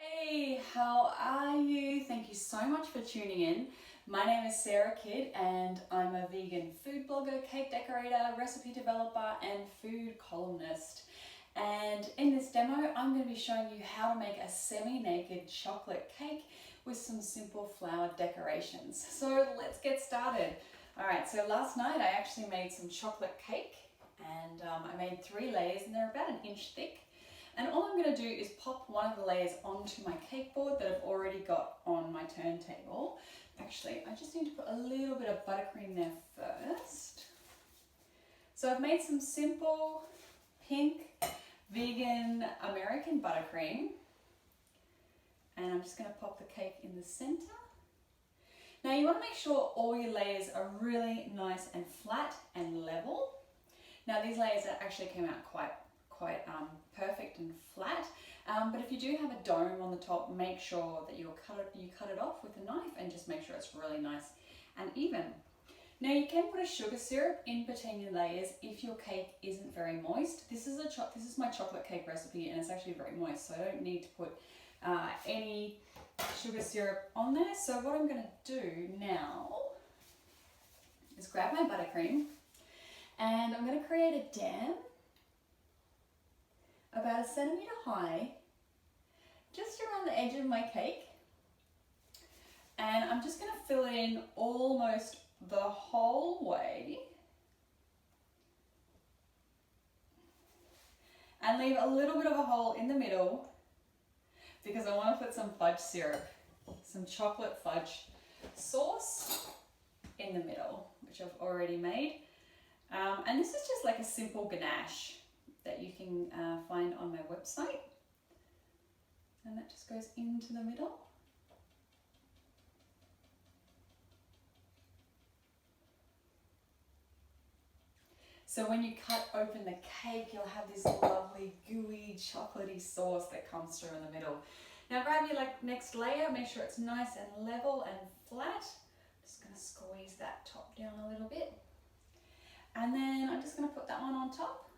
Hey, how are you? Thank you so much for tuning in. My name is Sara Kidd and I'm a vegan food blogger, cake decorator, recipe developer and food columnist. And in this demo, I'm going to be showing you how to make a semi-naked chocolate cake with some simple flower decorations. So let's get started. Alright, so last night I actually made some chocolate cake and I made 3 layers and they're about an inch thick. And all I'm going to do is pop one of the layers onto my cake board that I've already got on my turntable. Actually, I just need to put a little bit of buttercream there first. So I've made some simple pink vegan American buttercream. And I'm just going to pop the cake in the center. Now you want to make sure all your layers are really nice and flat and level. Now these layers actually came out quite perfect and flat, but if you do have a dome on the top, make sure that you cut it off with a knife and just make sure it's really nice and even. Now you can put a sugar syrup in between your layers if your cake isn't very moist. This is my chocolate cake recipe and it's actually very moist, so I don't need to put any sugar syrup on there. So what I'm going to do now is grab my buttercream and I'm going to create a dam about 1 centimeter high, just around the edge of my cake. And I'm just going to fill it in almost the whole way. And leave a little bit of a hole in the middle because I want to put some fudge syrup, some chocolate fudge sauce in the middle, which I've already made. And this is just like a simple ganache that you can find on my website, and that just goes into the middle. So when you cut open the cake, you'll have this lovely gooey chocolatey sauce that comes through in the middle. Now grab your next layer, make sure it's nice and level and flat. Just going to squeeze that top down a little bit, and then I'm just going to put that one on top.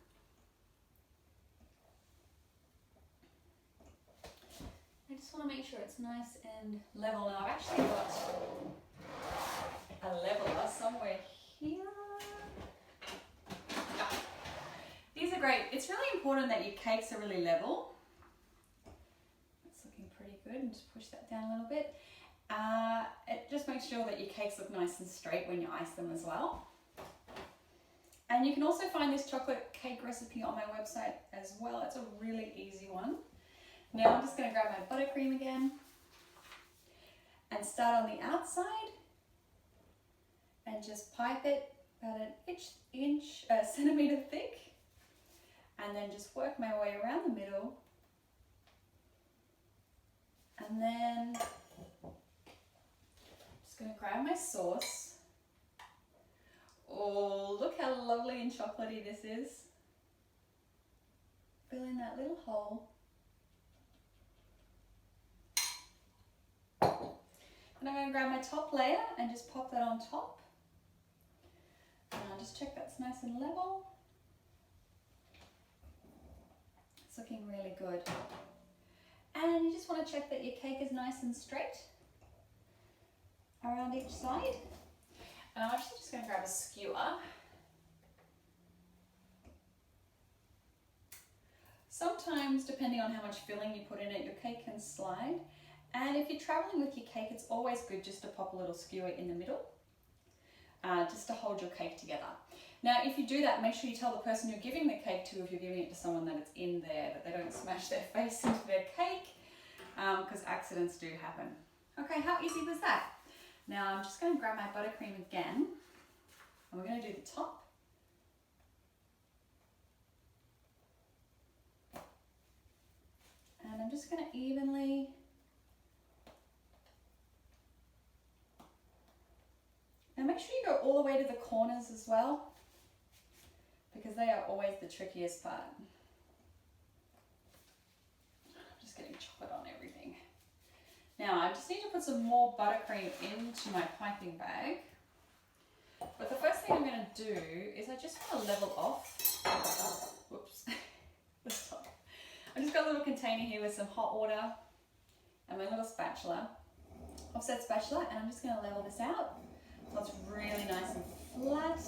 I just want to make sure it's nice and level. Now I've actually got a leveler somewhere here. Oh, these are great. It's really important that your cakes are really level. It's looking pretty good. And just push that down a little bit. It just makes sure that your cakes look nice and straight when you ice them as well. And you can also find this chocolate cake recipe on my website as well. It's a really easy one. Now I'm just going to grab my buttercream again and start on the outside and just pipe it about an centimeter thick, and then just work my way around the middle, and then just going to grab my sauce. Oh, look how lovely and chocolatey this is. Fill in that little hole. And I'm going to grab my top layer and just pop that on top. And I'll just check that's nice and level. It's looking really good. And you just want to check that your cake is nice and straight around each side. And I'm actually just going to grab a skewer. Sometimes, depending on how much filling you put in it, your cake can slide. And if you're traveling with your cake, it's always good just to pop a little skewer in the middle, just to hold your cake together. Now, if you do that, make sure you tell the person you're giving the cake to, if you're giving it to someone, that it's in there, that they don't smash their face into their cake, because accidents do happen. Okay, how easy was that? Now, I'm just going to grab my buttercream again, and we're going to do the top. And I'm just going to evenly and make sure you go all the way to the corners as well, because they are always the trickiest part. I'm just getting chocolate on everything. Now I just need to put some more buttercream into my piping bag. But the first thing I'm going to do is I just want to level off. Whoops. I just got a little container here with some hot water and my little spatula, offset spatula, and I'm just going to level this out so it's really nice and flat.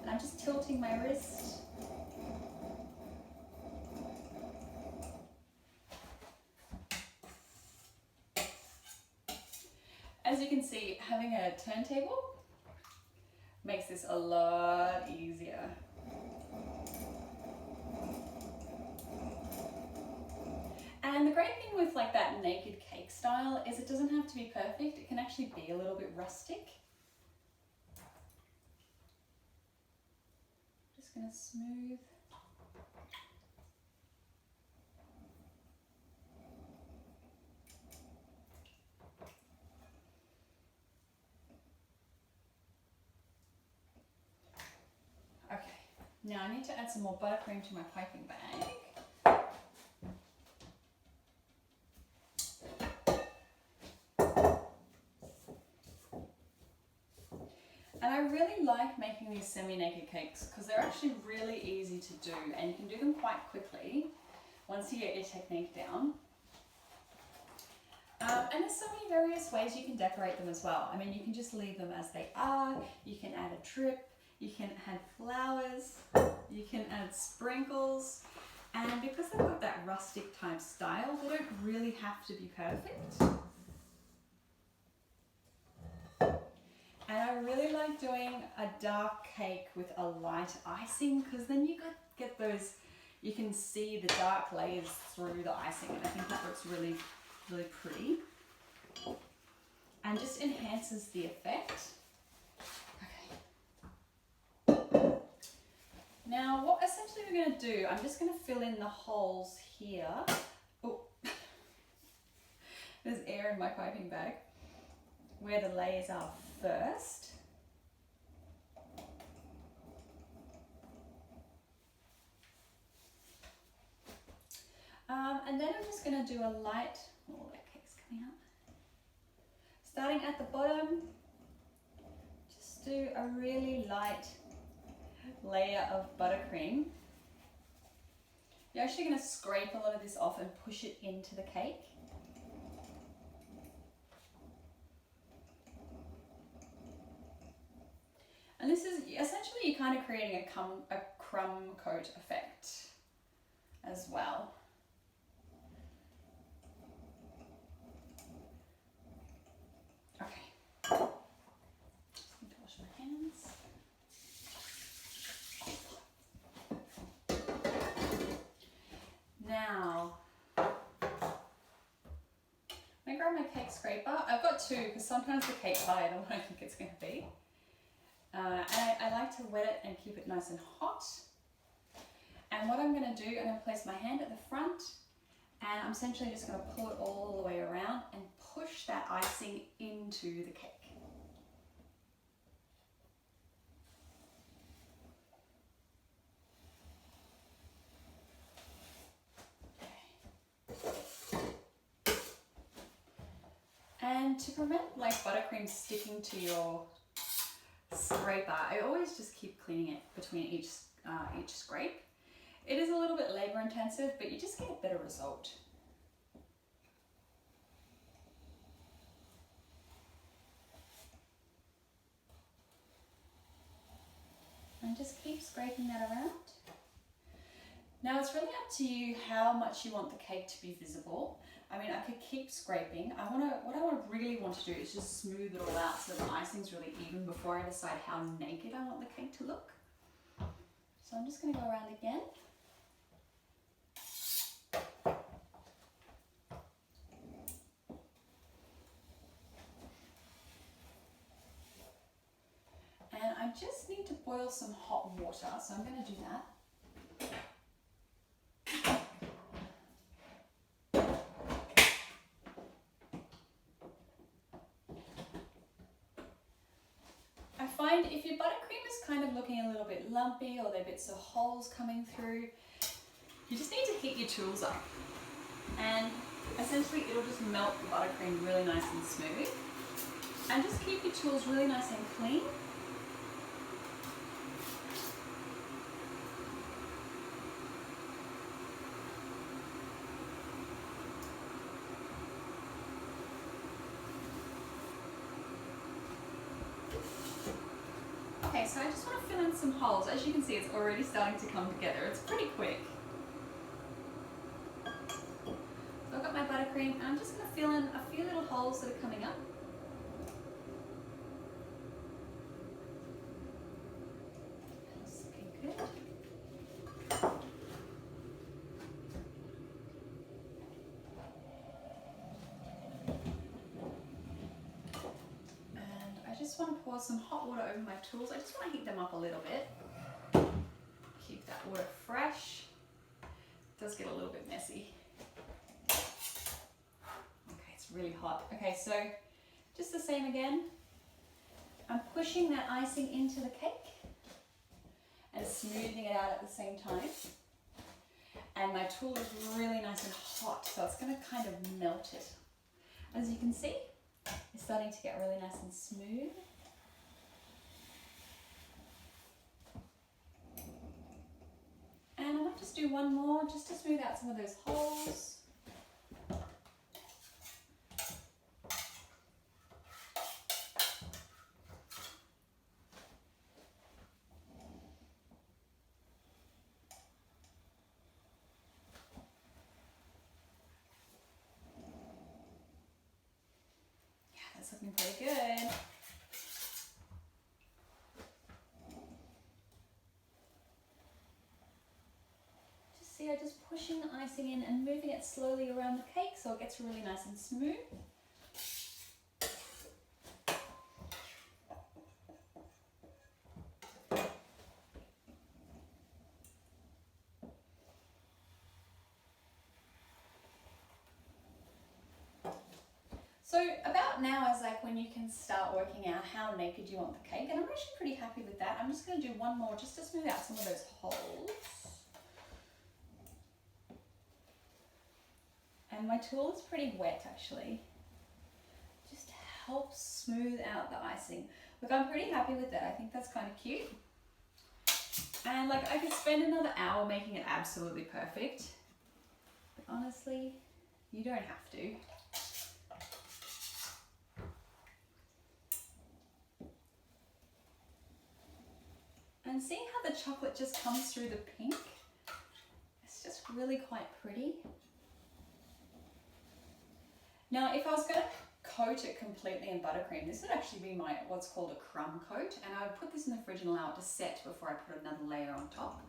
And I'm just tilting my wrist. As you can see, having a turntable makes this a lot easier. And the great thing with like that naked cake style is it doesn't have to be perfect. It can actually be a little bit rustic. Just gonna smooth. Okay, now I need to add some more buttercream to my piping bag. And I really like making these semi-naked cakes because they're actually really easy to do and you can do them quite quickly once you get your technique down. And there's so many various ways you can decorate them as well. I mean, you can just leave them as they are, you can add a drip, you can add flowers, you can add sprinkles, and because they've got that rustic type style, they don't really have to be perfect. And I really like doing a dark cake with a light icing because then you get those, you can see the dark layers through the icing, and I think that looks really, really pretty and just enhances the effect. Okay. Now what essentially we're going to do, I'm just going to fill in the holes here. Oh, there's air in my piping bag where the layers are first. And then I'm just going to do a light, oh that cake's coming out. Starting at the bottom, just do a really light layer of buttercream. You're actually going to scrape a lot of this off and push it into the cake. And this is essentially you're kind of creating a crumb coat effect as well. Okay, just need to wash my hands. Now, I'm going to grab my cake scraper. I've got two because sometimes the cake's higher than what I think it's going to be. And I like to wet it and keep it nice and hot. And what I'm going to do, I'm going to place my hand at the front and I'm essentially just going to pull it all the way around and push that icing into the cake. And to prevent like buttercream sticking to your scraper, I always just keep cleaning it between each scrape. It is a little bit labor intensive, but you just get a better result. And just keep scraping that around. Now it's really up to you how much you want the cake to be visible. I mean, I could keep scraping. What I really want to do is just smooth it all out so the icing's really even before I decide how naked I want the cake to look. So I'm just going to go around again. And I just need to boil some hot water, so I'm going to do that. I find if your buttercream is kind of looking a little bit lumpy or there are bits of holes coming through, you just need to heat your tools up. And essentially it'll just melt the buttercream really nice and smooth. And just keep your tools really nice and clean. Okay, so I just want to fill in some holes. As you can see, it's already starting to come together. It's pretty quick. So I've got my buttercream, and I'm just going to fill in a few little holes that are coming up. That's looking good. And I just want to pour some hot water over my tools. I just want to heat them up a little bit. Keep that water fresh. It does get a little bit messy. Okay, it's really hot. Okay, so just the same again. I'm pushing that icing into the cake and smoothing it out at the same time. And my tool is really nice and hot, so it's going to kind of melt it. As you can see, it's starting to get really nice and smooth. And I might just do one more just to smooth out some of those holes. That's looking pretty good. Just see, I'm just pushing the icing in and moving it slowly around the cake so it gets really nice and smooth. So about now is like when you can start working out how naked you want the cake, and I'm actually pretty happy with that. I'm just going to do one more just to smooth out some of those holes. And my tool is pretty wet actually, just to help smooth out the icing. Look, I'm pretty happy with that. I think that's kind of cute. And like I could spend another hour making it absolutely perfect, but honestly, you don't have to. And see how the chocolate just comes through the pink? It's just really quite pretty. Now, if I was going to coat it completely in buttercream, this would actually be my what's called a crumb coat, and I would put this in the fridge and allow it to set before I put another layer on top.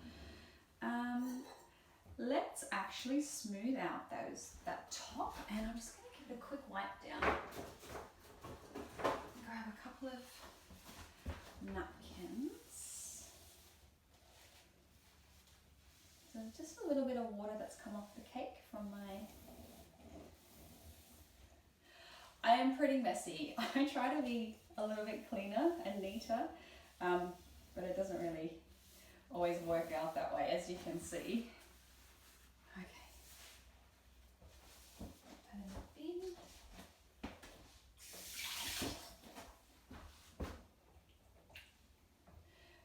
Let's actually smooth out that top, and I'm just going to give it a quick wipe down. Grab a couple of napkins. So just a little bit of water that's come off the cake from my... I am pretty messy. I try to be a little bit cleaner and neater, but it doesn't really always work out that way, as you can see. Okay. Put that in the bin.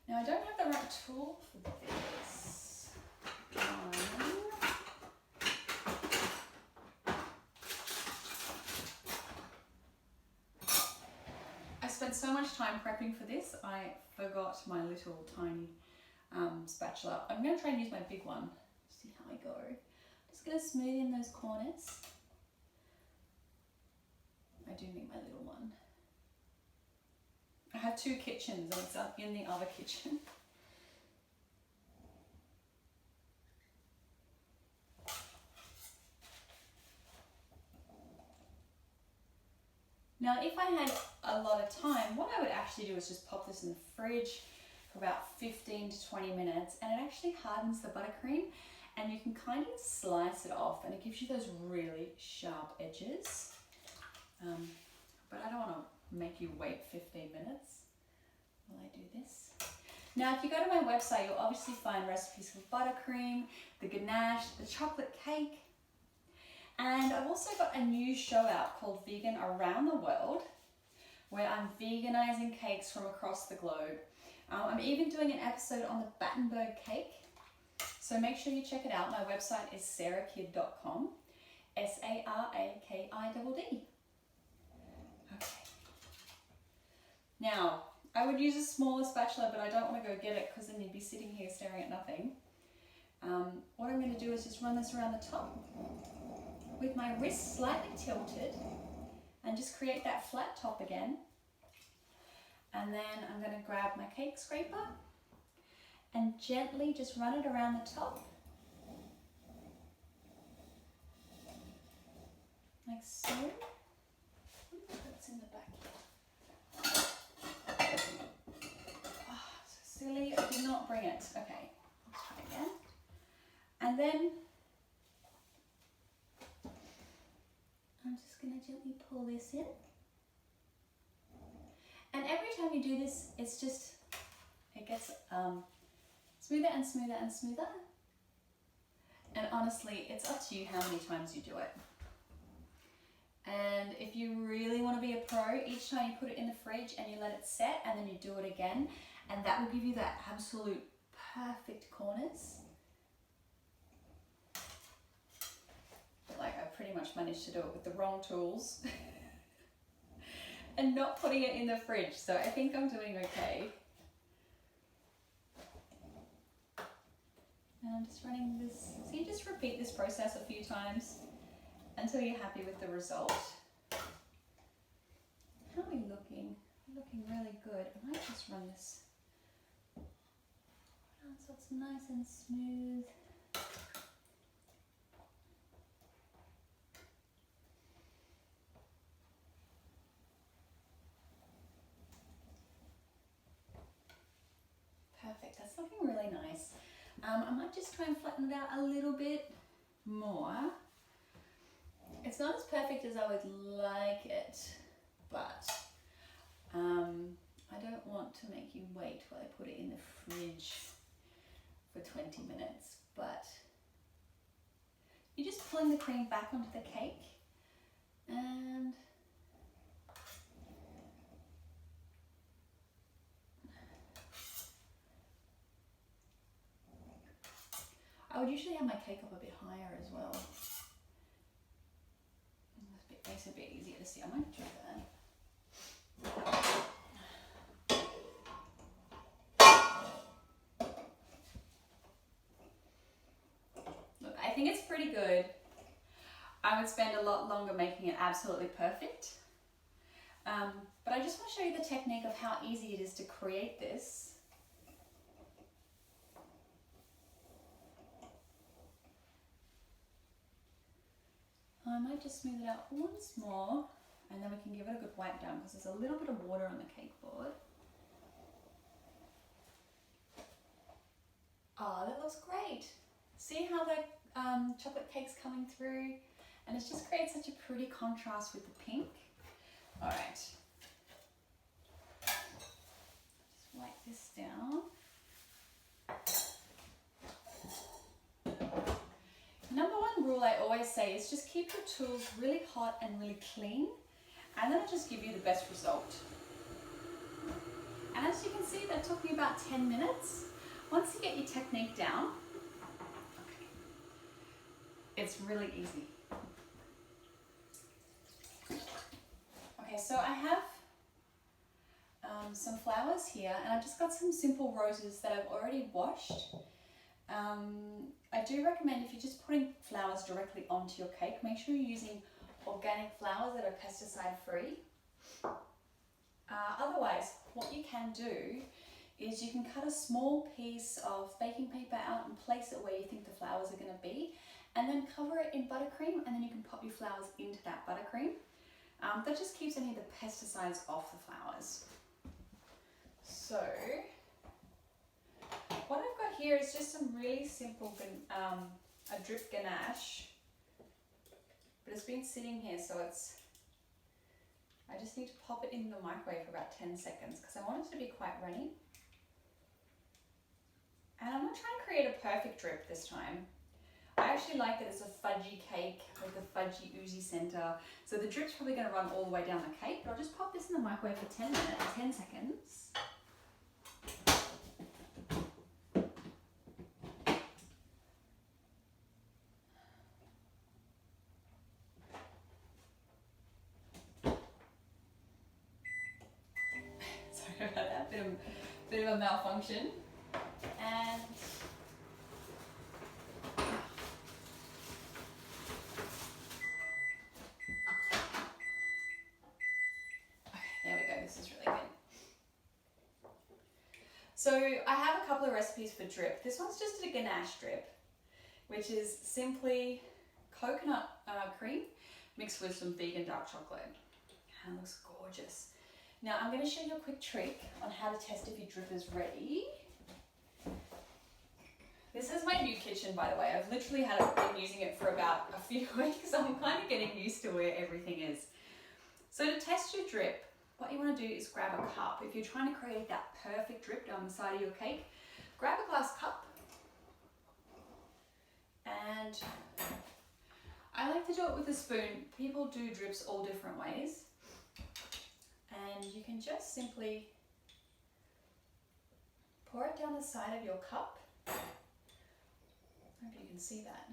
Now I don't have the right tool for this. I spent so much time prepping for this, I forgot my little tiny spatula. I'm going to try and use my big one. See how I go. Just going to smooth in those corners. I do need my little one. I have two kitchens and it's up in the other kitchen. Now, if I had a lot of time, what I would actually do is just pop this in the fridge for about 15 to 20 minutes, and it actually hardens the buttercream, and you can kind of slice it off, and it gives you those really sharp edges. But I don't want to make you wait 15 minutes while I do this. Now, if you go to my website, you'll obviously find recipes for buttercream, the ganache, the chocolate cake. And I've also got a new show out called Vegan Around the World, where I'm veganizing cakes from across the globe. I'm even doing an episode on the Battenberg cake, so make sure you check it out. My website is sarakidd.com, SARAKIDD. Okay. Now, I would use a smaller spatula, but I don't want to go get it because then you'd be sitting here staring at nothing. What I'm going to do is just run this around the top with my wrist slightly tilted and just create that flat top again. And then I'm going to grab my cake scraper and gently just run it around the top. Like so. That's in the back here. Oh, so silly, I did not bring it. Okay, let's try again. And then I'm just going to gently pull this in. And every time you do this, it's just, it gets smoother and smoother and smoother. And honestly, it's up to you how many times you do it. And if you really want to be a pro, each time you put it in the fridge and you let it set and then you do it again, and that will give you that absolute perfect corners. But like, I pretty much managed to do it with the wrong tools and not putting it in the fridge, so I think I'm doing okay. And I'm just running this, so you just repeat this process a few times until you're happy with the result. How are we looking? We're looking really good. I might just run this around so it's nice and smooth. Perfect, that's looking really nice. I might just try and flatten it out a little bit more. It's not as perfect as I would like it, but I don't want to make you wait while I put it in the fridge for 20 minutes, but you're just pulling the cream back onto the cake and I would usually have my cake up a bit higher as well. It makes it a bit easier to see. I might do that. Look, I think it's pretty good. I would spend a lot longer making it absolutely perfect. But I just want to show you the technique of how easy it is to create this. I might just smooth it out once more, and then we can give it a good wipe down because there's a little bit of water on the cake board. Oh, that looks great. See how the chocolate cake's coming through? And it just creates such a pretty contrast with the pink. All right. Just wipe this down. Number one rule I always say is just keep your tools really hot and really clean, and that'll just give you the best result. And as you can see, that took me about 10 minutes. Once you get your technique down, okay, it's really easy. Okay, so I have some flowers here, and I've just got some simple roses that I've already washed. I do recommend, if you're just putting flowers directly onto your cake, make sure you're using organic flowers that are pesticide free. Otherwise, what you can do is you can cut a small piece of baking paper out and place it where you think the flowers are going to be, and then cover it in buttercream, and then you can pop your flowers into that buttercream. That just keeps any of the pesticides off the flowers. So what I've got here is just some really simple a drip ganache, but it's been sitting here, so I just need to pop it in the microwave for about 10 seconds because I want it to be quite runny. And I'm not trying to create a perfect drip this time. I actually like that it's a fudgy cake with a fudgy oozy center, so the drip's probably going to run all the way down the cake, but I'll just pop this in the microwave for 10 seconds. Sorry about that. bit of a malfunction. And there we go, this is really good. So I have a couple of recipes for drip. This one's just a ganache drip, which is simply coconut cream mixed with some vegan dark chocolate. And it looks gorgeous. Now I'm going to show you a quick trick on how to test if your drip is ready. This is my new kitchen, by the way. I've literally been using it for about a few weeks, so I'm kind of getting used to where everything is. So to test your drip, what you want to do is grab a cup. If you're trying to create that perfect drip down the side of your cake, grab a glass cup. And I like to do it with a spoon. People do drips all different ways. And you can just simply pour it down the side of your cup. Hope you can see that.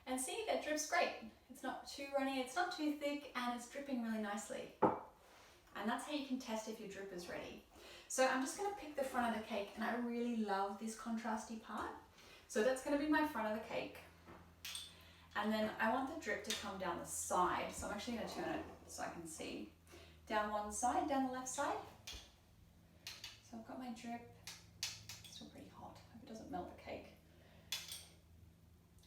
And see, that drip's great. It's not too runny, it's not too thick, and it's dripping really nicely. And that's how you can test if your drip is ready. So I'm just going to pick the front of the cake, and I really love this contrasty part. So that's going to be my front of the cake. And then I want the drip to come down the side. So I'm actually going to turn it so I can see. Down one side, down the left side. So I've got my drip. It's still pretty hot. Hope it doesn't melt the cake.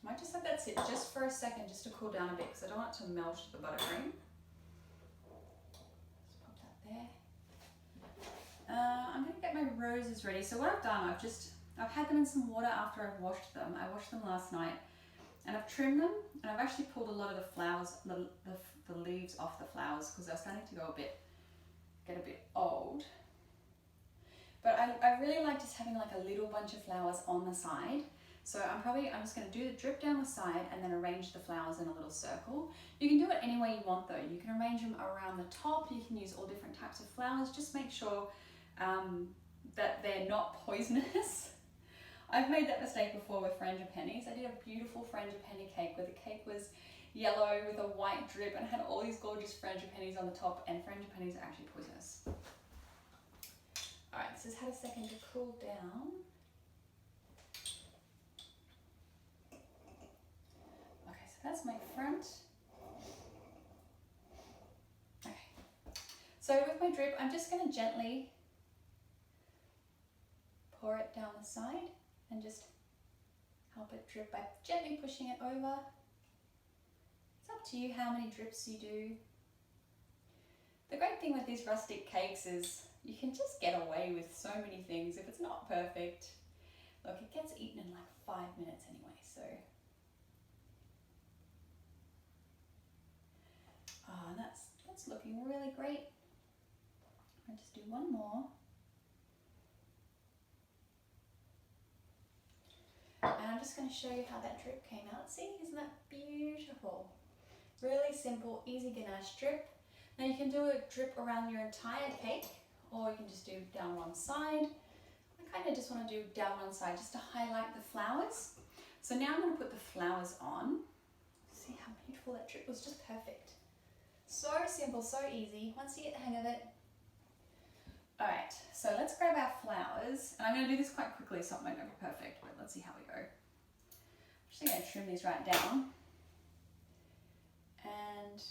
I might just let that sit just for a second, just to cool down a bit, because I don't want it to melt the buttercream. Just pop that there. I'm going to get my roses ready. So what I've done, I've had them in some water after I've washed them. I washed them last night, and I've trimmed them, and I've actually pulled a lot of the flowers, the leaves off the flowers, because they're starting to get a bit old. But I really like just having like a little bunch of flowers on the side. So I'm just going to do the drip down the side and then arrange the flowers in a little circle. You can do it any way you want though. You can arrange them around the top. You can use all different types of flowers. Just make sure that they're not poisonous. I've made that mistake before with frangipanis. I did a beautiful frangipani cake where the cake was yellow with a white drip and had all these gorgeous frangipanis on the top, and frangipanis are actually poisonous. Alright, this has had a second to cool down. Okay, so that's my front. Okay, so with my drip, I'm just going to gently pour it down the side and just help it drip by gently pushing it over. It's up to you how many drips you do. The great thing with these rustic cakes is you can just get away with so many things if it's not perfect. Look, it gets eaten in like 5 minutes anyway, so. Oh, that's looking really great. I'll just do one more. And I'm just going to show you how that drip came out. See, isn't that beautiful? Really simple, easy ganache drip. Now you can do a drip around your entire cake, or you can just do down one side. I kind of just want to do down one side just to highlight the flowers. So now I'm going to put the flowers on. See how beautiful that drip was, just perfect. So simple, so easy, once you get the hang of it. Alright, so let's grab our flowers. And I'm going to do this quite quickly so it might not be perfect, but let's see how we go. I'm just going to trim these right down. And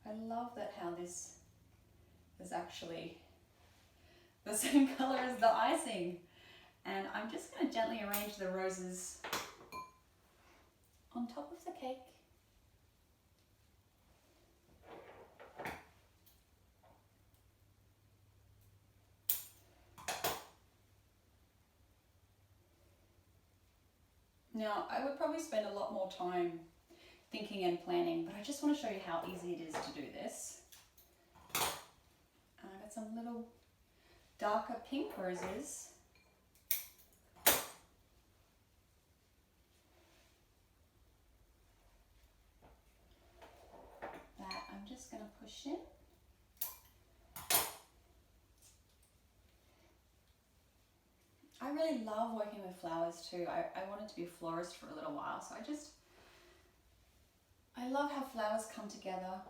I love that how this is actually the same color as the icing. And I'm just going to gently arrange the roses on top of the cake. Now, I would probably spend a lot more time thinking and planning, but I just want to show you how easy it is to do this. I've got some little darker pink roses. That I'm just going to push in. I really love working with flowers too. I wanted to be a florist for a little while, so I love how flowers come together,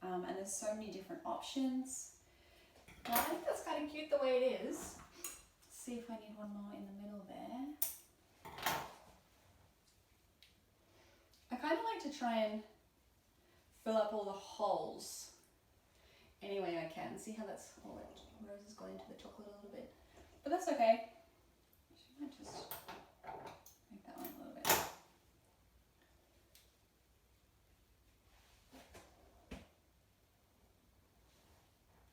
and there's so many different options. Well, I think that's kind of cute the way it is. Let's see if I need one more in the middle there. I kind of like to try and fill up all the holes any way I can. See how that's all that rose is going into the chocolate a little bit. But that's okay. She might just make that one a little bit.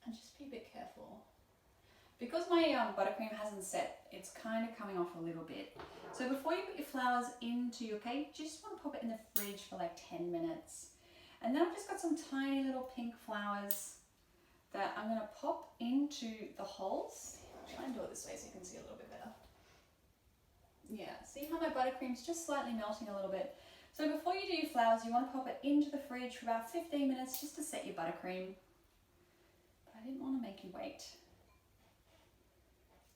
And just be a bit careful. Because my buttercream hasn't set, it's kind of coming off a little bit. So before you put your flowers into your cake, just want to pop it in the fridge for like 10 minutes. And then I've just got some tiny little pink flowers that I'm going to pop into the holes. I'll try and do it this way so you can see a little bit better. Yeah, see how my buttercream's just slightly melting a little bit. So before you do your flowers, you want to pop it into the fridge for about 15 minutes just to set your buttercream. But I didn't want to make you wait.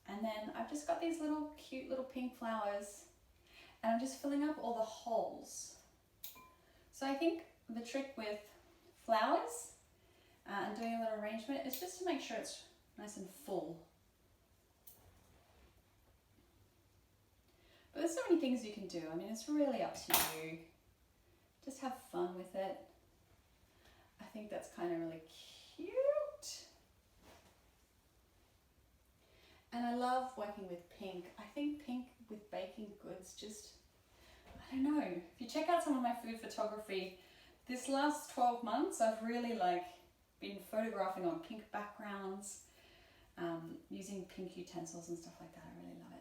And then I've just got these little cute little pink flowers and I'm just filling up all the holes. So I think the trick with flowers and doing a little arrangement is just to make sure it's nice and full. But there's so many things you can do. I mean, it's really up to you. Just have fun with it. I think that's kind of really cute. And I love working with pink. I think pink with baking goods just, I don't know. If you check out some of my food photography, this last 12 months, I've really been photographing on pink backgrounds, using pink utensils and stuff like that. I really love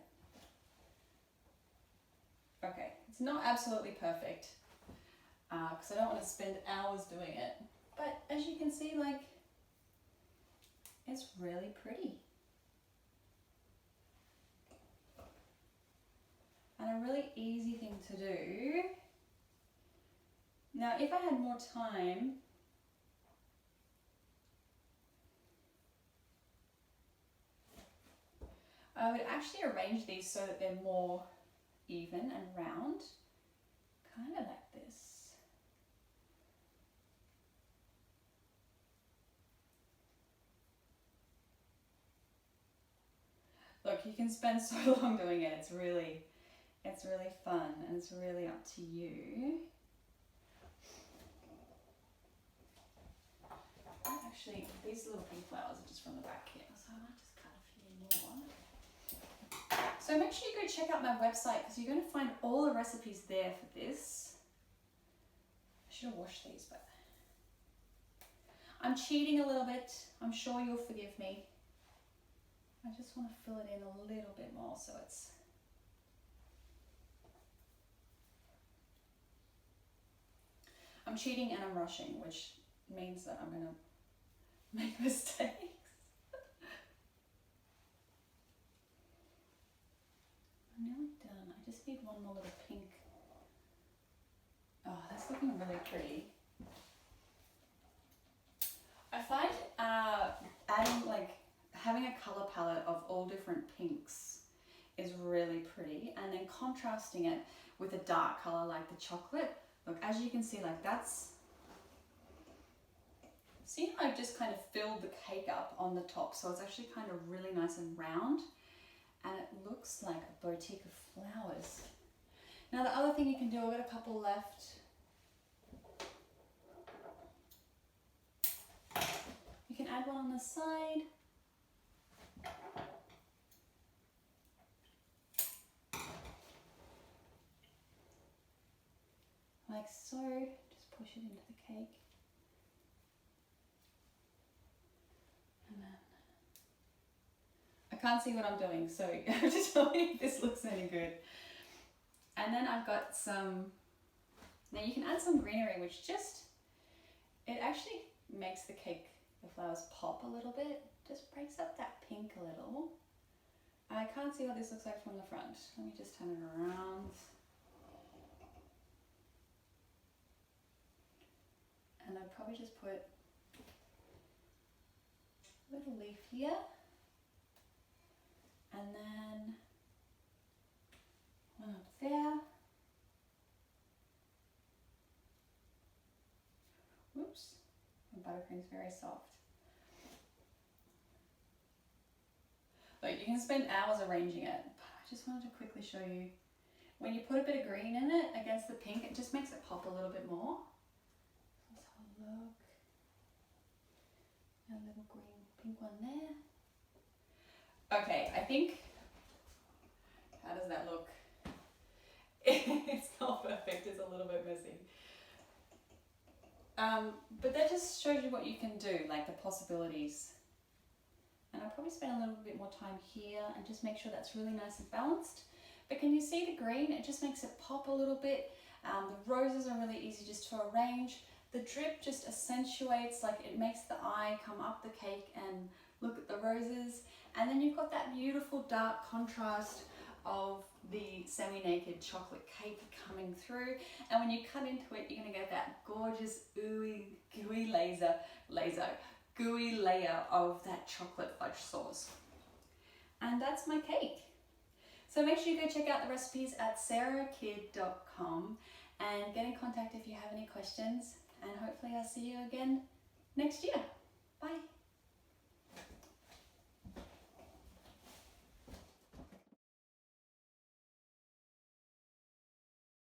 it. Okay, it's not absolutely perfect because I don't want to spend hours doing it. But as you can see, it's really pretty. And a really easy thing to do. Now, if I had more time, I would actually arrange these so that they're more even and round, kind of like this. Look, you can spend so long doing it. It's really fun and it's really up to you. Actually, these little pink flowers are just from the back here, so I might just cut a few more. So make sure you go check out my website because you're going to find all the recipes there for this. I should have washed these, but I'm cheating a little bit. I'm sure you'll forgive me. I just want to fill it in a little bit more so it's I'm cheating and I'm rushing, which means that I'm going to make mistakes. I'm nearly done. I just need one more little pink. Oh, that's looking really pretty. I find adding having a color palette of all different pinks is really pretty, and then contrasting it with a dark color like the chocolate. Look, as you can see, see how I've just kind of filled the cake up on the top, so it's actually kind of really nice and round, and it looks like a boutique of flowers. Now the other thing you can do, I've got a couple left. You can add one on the side. Like so, just push it into the cake. And then, I can't see what I'm doing, so you have to tell me if this looks any good. And then I've got some, now you can add some greenery, which it actually makes the cake, the flowers pop a little bit, just breaks up that pink a little. I can't see what this looks like from the front. Let me just turn it around. And I'd probably just put a little leaf here, and then one up there. Whoops, my buttercream's very soft. Like you can spend hours arranging it, but I just wanted to quickly show you. When you put a bit of green in it against the pink, it just makes it pop a little bit more. Let's have a look. A little green, pink one there. Okay, I think, how does that look? It's not perfect, it's a little bit messy. But that just shows you what you can do, like the possibilities. And I'll probably spend a little bit more time here and just make sure that's really nice and balanced. But can you see the green? It just makes it pop a little bit. The roses are really easy just to arrange. The drip just accentuates, like it makes the eye come up the cake and look at the roses. And then you've got that beautiful dark contrast of the semi-naked chocolate cake coming through. And when you cut into it, you're gonna get that gorgeous gooey layer of that chocolate fudge sauce. And that's my cake. So make sure you go check out the recipes at sarakidd.com and get in contact if you have any questions. And hopefully I'll see you again next year. Bye.